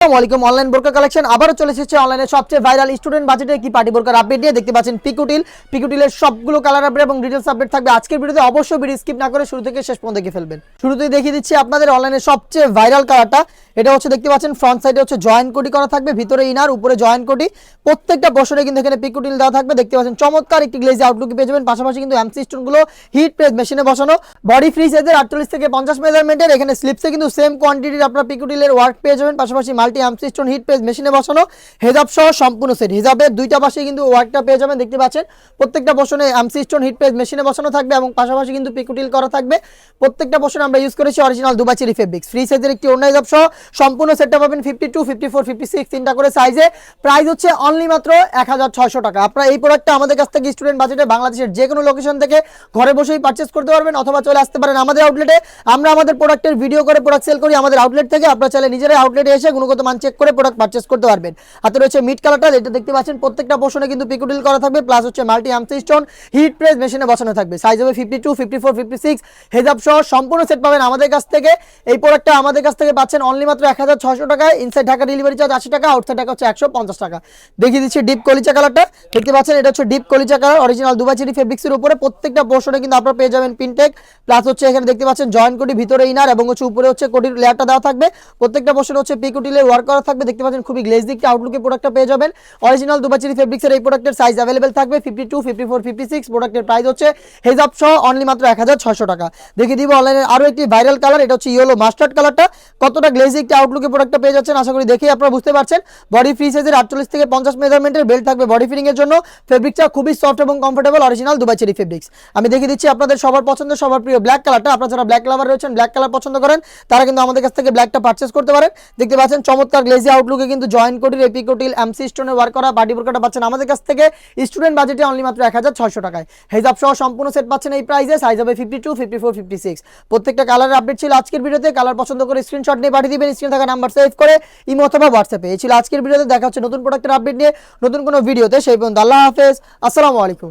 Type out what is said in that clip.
আসসালামু অনলাইন বোরকা কালেকশন আবারও চলে এসেছে অনলাইনে সবচেয়ে ভাইরাল স্টুডেন্ট বাজেটে কি পার্টি বোরকার আপডেট নিয়ে দেখতে পাচ্ছেন পিকুটিলের সবগুলো কালার আপডেট এবং ডিটেইলস আপডেট থাকবে আজকের ভিডিওতে। অবশ্যই ভিডিও স্কিপ না করে শুরু থেকে শেষ পর্যন্ত দেখে ফেলবেন। শুরুতেই দেখিয়ে দিচ্ছি আপনাদের অনলাইনে সবচেয়ে ভাইরাল কালারটা। এটা হচ্ছে দেখতে পাচ্ছেন ফ্রন্ট সাইডে হচ্ছে জয়েন্ট কোটি করা থাকবে, ভিতরে ইনার উপরে জয়েন্ট কোটি, প্রত্যেকটা বছরে কিন্তু এখানে পিকুটিল দেওয়া থাকবে। দেখতে পাচ্ছেন চমৎকার একটি গ্লেজি আউটলুক পেয়ে যাবেন। পাশাপাশি কিন্তু এমসি স্টোন গুলো হিট প্রেস মেশিনে বসানো, বডি ফ্রি সাইজের 48 থেকে 50 মেজারমেন্টের। এখানে স্লিপসে কিন্তু সেম কোয়ান্টিটির আপনার পিকুটিলের ওয়ার্ক পেয়ে যাবেন। পাশাপাশি multi MC stone hit press মেশিনে বসানো, হেজাব সহ সম্পূর্ণ সেট। হেজাবের দুইটা পাশে কিন্তু ওয়ার্কটা পেয়ে যাবেন। দেখতে পাচ্ছেন প্রত্যেকটা বছরে এমসি স্টোন হিট প্রেস মেশিনে বসানো থাকবে এবং পাশাপাশি কিন্তু পিকুটিল করা থাকবে। প্রত্যেকটা বছরে আমরা ইউজ করেছি original Dubai cherry fabrics. Free সাইজের একটি ওড়না হেজাব সহ সম্পূর্ণ সেটটা পাবেন 52, 54, 56 তিনটা করে সাইজে। প্রাইস হচ্ছে অনলি মাত্র 1600 টাকা। আপনারা এই প্রোডাক্টটা আমাদের কাছ থেকে স্টুডেন্ট বাজেটে বাংলাদেশের যে কোনো লোকেশন থেকে ঘরে বসেই পারচেজ করতে পারবেন, অথবা চলে আসতে পারেন আমাদের আউটলেটে। আমরা আমাদের প্রোডাক্টের ভিডিও করে প্রোডাক্ট সেল করি আমাদের আউটলেট থেকে। আপনারা চাইলে নিজেরাই আউটলেটে এসে গুণগত মান চেক করে প্রোডাক্ট পারচেজ করতে পারবেন। হাতে রয়েছে মিড কালারটা, এটা দেখতে পাচ্ছেন প্রত্যেকটা পোর্শনে কিন্তু পিকুটিল করা থাকবে, প্লাস হচ্ছে multi MC stone hit press মেশিনে বসানো থাকবে। সাইজ হবে 52, 54, 56 হেজাব সহ সম্পূর্ণ সেট পাবেন আমাদের কাছ থেকে। এই প্রোডাক্টটা আমাদের কাছ থেকে পাচ্ছেন অনলি মাত্র 1600 টাকায়। ইনসাইড ঢাকা ডেলিভারি চার্জ 80 টাকা, আউটসাইড ঢাকা হচ্ছে 150 টাকা। দেখিয়ে দিচ্ছি ডিপ কলিচা কালারটা। দেখতে পাচ্ছেন এটা হচ্ছে ডিপ কলিচা কালার, অরিজিনাল দুবাই চেরি ফেব্রিক্সের উপরে। প্রত্যেকটা পোর্শনে কিন্তু আপনারা পেয়ে যাবেন পিনটেক, প্লাস হচ্ছে এখানে দেখতে পাচ্ছেন জয়েন্ট কোটি, ভিতরে ইনার এবং হচ্ছে উপরে হচ্ছে কোটির লেয়ারটা দেওয়া থাকবে। প্রত্যেকটা পোর্শনে হচ্ছে পিকুটিলের ওয়ার্ক করা থাকবে। দেখতে পাচ্ছেন খুবই গ্লেজ দিকটা আউটলুকে প্রোডাক্টটা পেয়ে যাবেন। অরিজিনাল দুবাই চেরি ফেব্রিক্সের এই প্রোডাক্টের সাইজ अवेलेबल থাকবে 52, 54, 56। প্রোডাক্টের প্রাইস হচ্ছে হেজাব সহ অনলি মাত্র 1600 টাকা। দেখিয়ে দিব অনলাইনে আরো একটি ভাইরাল কালার, এটা হচ্ছে ইয়েলো মাস্টার্ড কালারটা। কতটা গ্লেজি একটি আউটলুকে প্রোডাক্টটা পেয়ে যাচ্ছেন আশা করি দেখেই আপনারা বুঝতে পারছেন। বডি ফ্রি সাইজের 48 থেকে 50 মেজারমেন্টের বেল্ট থাকবে বডি ফিটিং এর জন্য। ফেব্রিকটা খুবই সফট এবং comfortable, original Dubai cherry fabrics. আমি দেখিয়ে দিচ্ছি আপনাদের সবার পছন্দের সবার প্রিয় ব্ল্যাক কালারটা। আপনারা যারা ব্ল্যাক লাভার রয়েছেন, ব্ল্যাক কালার পছন্দ করেন, তারা কিন্তু আমাদের কাছ থেকে ব্ল্যাকটা পারচেজ করতে পারেন। দেখতে পাচ্ছেন চমৎকার গ্লেজি আউটলুকে কিন্তু জয়েন্ট কোটির এপিকোটিল এমসি স্টোনের ওয়ার্ক করা বাডি বোরকাটা পাচ্ছেন আমাদের কাছ থেকে স্টুডেন্ট বাজেটে অনলি মাত্র 1600 টাকায়। হেজাব সহ সম্পূর্ণ সেট পাচ্ছেন এই প্রাইসে। সাইজ হবে 52, 54, 56। প্রত্যেকটা কালারের আপডেট ছিল আজকের ভিডিওতে। কালার পছন্দ করে স্ক্রিনশট নিয়ে পাঠিয়ে দিবেন স্ক্রিনে থাকা নাম্বার সেভ করে ইমো অথবা হোয়াটসঅ্যাপে। এই ছিল আজকের ভিডিওতে। দেখা হচ্ছে নতুন প্রোডাক্টের আপডেট নিয়ে নতুন কোনো ভিডিওতে। সেই পর্যন্ত আল্লাহ হাফেজ, আসসালামু আলাইকুম।